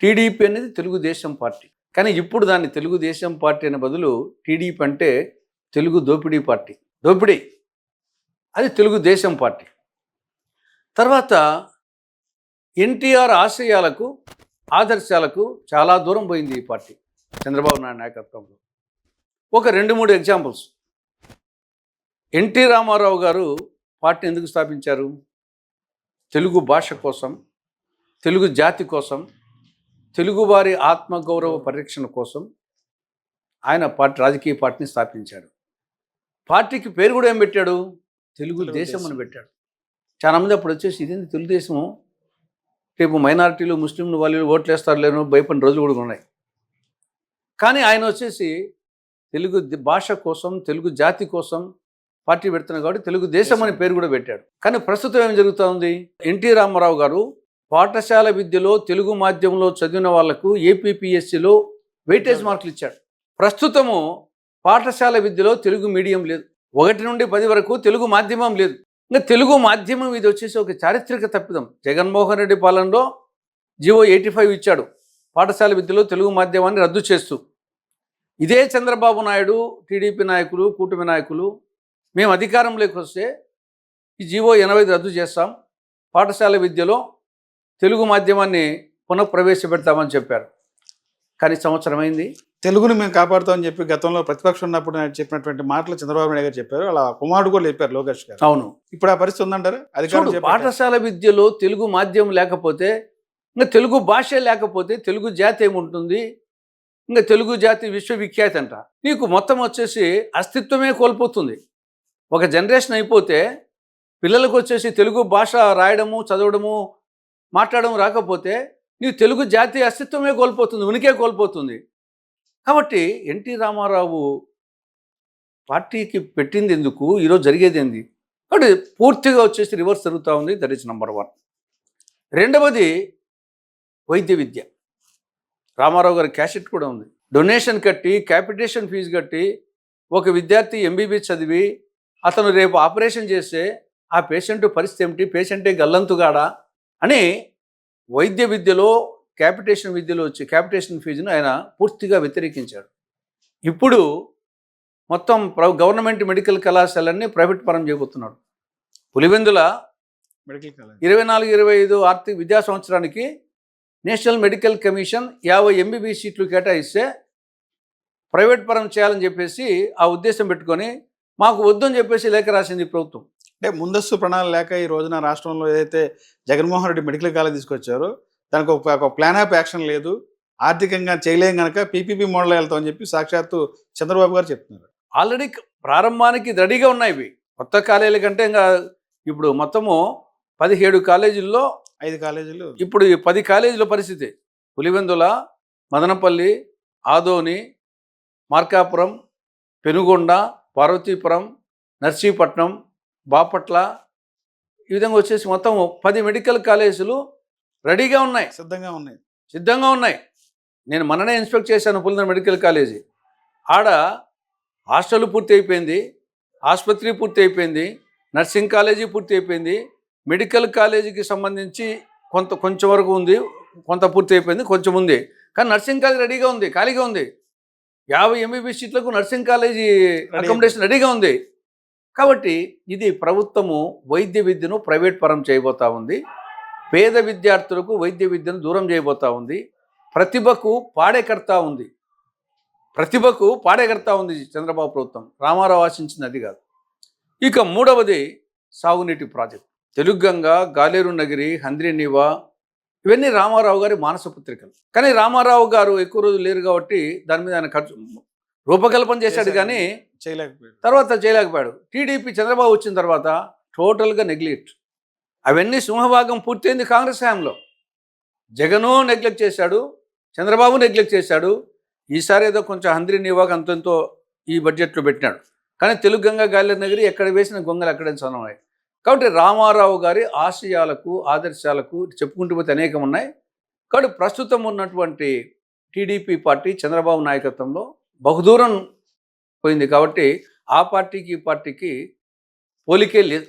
TDP అనేది Telugu Desam party. కానీ ఇప్పుడు దాన్ని తెలుగుదేశం పార్టీ అనే బదులు టీడీపీ అంటే తెలుగు దోపిడీ పార్టీ. దోపిడీ. అది తెలుగుదేశం పార్టీ. తర్వాత ఎన్టీఆర్ ఆశయాలకు, ఆదర్శాలకు చాలా దూరం పోయింది ఈ పార్టీ చంద్రబాబు నాయుడు నాయకత్వంలో. ఒక 2-3 ఎగ్జాంపుల్స్. ఎన్టీ రామారావు గారు పార్టీ ఎందుకు స్థాపించారు? తెలుగు భాష కోసం, తెలుగు జాతి కోసం, తెలుగువారి ఆత్మగౌరవ పరిరక్షణ కోసం ఆయన రాజకీయ పార్టీని స్థాపించాడు. పార్టీకి పేరు కూడా ఏం పెట్టాడు? తెలుగుదేశం అని పెట్టాడు. చాలామంది అప్పుడు వచ్చేసి ఇదేంటి తెలుగుదేశము, రేపు మైనారిటీలు, ముస్లింలు వాళ్ళు ఓట్లు వేస్తారు లేను భయపడిన రోజులు కూడా ఉన్నాయి. కానీ ఆయన వచ్చేసి తెలుగు భాష కోసం, తెలుగు జాతి కోసం పార్టీ పెడుతున్నాడు కాబట్టి తెలుగుదేశం అని పేరు కూడా పెట్టాడు. కానీ ప్రస్తుతం ఏం జరుగుతూ ఉంది? ఎన్టీ రామారావు గారు పాఠశాల విద్యలో తెలుగు మాధ్యమంలో చదివిన వాళ్లకు ఏపీపీఎస్సీలో వెయిటేజ్ మార్కులు ఇచ్చాడు. ప్రస్తుతము పాఠశాల విద్యలో తెలుగు మీడియం లేదు. 1 నుండి 10 వరకు తెలుగు మాధ్యమం లేదు. ఇంకా తెలుగు మాధ్యమం ఇది వచ్చేసి ఒక చారిత్రక తప్పిదం. జగన్మోహన్ రెడ్డి పాలనలో జీవో 85 ఇచ్చాడు పాఠశాల విద్యలో తెలుగు మాధ్యమాన్ని రద్దు చేస్తూ. ఇదే చంద్రబాబు నాయుడు, టీడీపీ నాయకులు, కూటమి నాయకులు మేము అధికారంలోకి వస్తే ఈ జీవో 85 రద్దు చేస్తాం, పాఠశాల విద్యలో తెలుగు మాధ్యమాన్ని పునఃప్రవేశపెడతామని చెప్పారు. కానీ సంవత్సరం అయింది. తెలుగుని మేము కాపాడుతామని చెప్పి గతంలో ప్రతిపక్షం ఉన్నప్పుడు చెప్పినటువంటి మాటలు చంద్రబాబు నాయుడు గారు చెప్పారు. అలా కుమారుడు కూడా చెప్పారు, లోకేష్ గారు. అవును. ఇప్పుడు ఆ పరిస్థితి ఉందంటారు? అది పాఠశాల విద్యలో తెలుగు మాధ్యమం లేకపోతే, ఇంకా తెలుగు భాష లేకపోతే తెలుగు జాతి ఏముంటుంది? ఇంకా తెలుగు జాతి విశ్వవిఖ్యాతి అంట. నీకు మొత్తం వచ్చేసి అస్తిత్వమే కోల్పోతుంది. ఒక జనరేషన్ అయిపోతే పిల్లలకు వచ్చేసి తెలుగు భాష రాయడము, చదవడము, మాట్లాడడం రాకపోతే నీవు తెలుగు జాతి అస్తిత్వమే కోల్పోతుంది, ఉనికే కోల్పోతుంది. కాబట్టి ఎన్టీ రామారావు పార్టీకి పెట్టింది ఎందుకు? ఈరోజు జరిగేది ఏంది? కాబట్టి పూర్తిగా వచ్చేసి రివర్స్ జరుగుతూ ఉంది. That is number 1. రెండవది వైద్య విద్య. రామారావు గారి క్యాసెట్ కూడా ఉంది. డొనేషన్ కట్టి, క్యాపిటేషన్ ఫీజు కట్టి ఒక విద్యార్థి ఎంబీబీఎస్ చదివి అతను రేపు ఆపరేషన్ చేస్తే ఆ పేషెంట్ పరిస్థితి ఏమిటి? పేషెంటే గల్లంతుగాడా అని వైద్య విద్యలో, క్యాపిటేషన్ విద్యలో వచ్చి క్యాపిటేషన్ ఫీజును ఆయన పూర్తిగా వ్యతిరేకించాడు. ఇప్పుడు మొత్తం గవర్నమెంట్ మెడికల్ కళాశాలన్నీ ప్రైవేట్ పరం చేయబోతున్నాడు. పులివెందుల మెడికల్ కాలేజ్ 24-25 ఆర్థిక విద్యా సంవత్సరానికి నేషనల్ మెడికల్ కమిషన్ 50 ఎంబీబీఎస్ సీట్లు కేటాయిస్తే ప్రైవేట్ పరం చేయాలని చెప్పేసి ఆ ఉద్దేశం పెట్టుకొని మాకు వద్దని చెప్పేసి లేఖ రాసింది ప్రభుత్వం. అంటే ముందస్తు ప్రణాళిక లేక ఈ రోజున రాష్ట్రంలో ఏదైతే జగన్మోహన్ రెడ్డి మెడికల్ కాలేజ్ తీసుకొచ్చారో దానికి ఒక ప్లాన్ ఆఫ్ యాక్షన్ లేదు, ఆర్థికంగా చేయలేం కనుక పీపీపీ మోడల్ వెళ్తామని చెప్పి సాక్షాత్తు చంద్రబాబు గారు చెప్తున్నారు. ఆల్రెడీ ప్రారంభానికి రెడీగా ఉన్నాయి ఇవి. కొత్త కాలేజీల కంటే ఇంకా ఇప్పుడు మొత్తము 17 కాలేజీల్లో 5 కాలేజీలు, ఇప్పుడు 10 కాలేజీల పరిస్థితి పులివెందుల, మదనపల్లి, ఆదోని, మార్కాపురం, పెనుగొండ, పార్వతీపురం, నర్సీపట్నం, బాపట్ల, ఈ విధంగా వచ్చేసి మొత్తం 10 మెడికల్ కాలేజీలు రెడీగా ఉన్నాయి, సిద్ధంగా ఉన్నాయి. నేను మననే ఇన్స్పెక్ట్ చేశాను పులివెందుల మెడికల్ కాలేజీ. ఆడ హాస్టల్ పూర్తి అయిపోయింది, ఆసుపత్రి పూర్తి అయిపోయింది, నర్సింగ్ కాలేజీ పూర్తి అయిపోయింది, మెడికల్ కాలేజీకి సంబంధించి కొంచెం వరకు ఉంది, కొంత పూర్తి అయిపోయింది, కొంచెం ఉంది. కానీ నర్సింగ్ కాలేజీ రెడీగా ఉంది, ఖాళీగా ఉంది. 50 ఎంబీబీఎస్ సీట్లకు నర్సింగ్ కాలేజీ అకామిడేషన్ రెడీగా ఉంది. కాబట్టి ఇది ప్రభుత్వము వైద్య విద్యను ప్రైవేట్ పరం చేయబోతా ఉంది. పేద విద్యార్థులకు వైద్య విద్యను దూరం చేయబోతా ఉంది. ప్రతిభకు పాడేకర్తా ఉంది. చంద్రబాబు ప్రభుత్వం. రామారావు ఆశించింది అది కాదు. ఇక మూడవది సాగునీటి ప్రాజెక్టు. తెలుగంగ, గాలేరు నగిరి, హంద్రీనీవా ఇవన్నీ రామారావు గారి మానస పుత్రికలు. కానీ రామారావు గారు ఎక్కువ రోజులు లేరు కాబట్టి దాని మీద ఆయన రూపకల్పన చేశాడు కానీ తర్వాత చేయలేకపోయాడు. టీడీపీ చంద్రబాబు వచ్చిన తర్వాత టోటల్గా నెగ్లెక్ట్. అవన్నీ సింహభాగం పూర్తయింది కాంగ్రెస్ హయాంలో. జగను నెగ్లెక్ట్ చేశాడు, చంద్రబాబు నెగ్లెక్ట్ చేశాడు. ఈసారి ఏదో కొంచెం హంద్రీనీవాకు అంతంతో ఈ బడ్జెట్లో పెట్టినాడు. కానీ తెలుగంగ, గాలేరు నగిరి ఎక్కడ వేసిన గొంగలు అక్కడే సన్నమయ్యాయి. కాబట్టి రామారావు గారి ఆశయాలకు, ఆదర్శాలకు చెప్పుకుంటూ పోతే అనేకం ఉన్నాయి. కాబట్టి ప్రస్తుతం ఉన్నటువంటి టీడీపీ పార్టీ చంద్రబాబు నాయకత్వంలో బహుదూరం పోయింది. కాబట్టి ఆ పార్టీకి ఈ పార్టీకి పోలికే లేదు.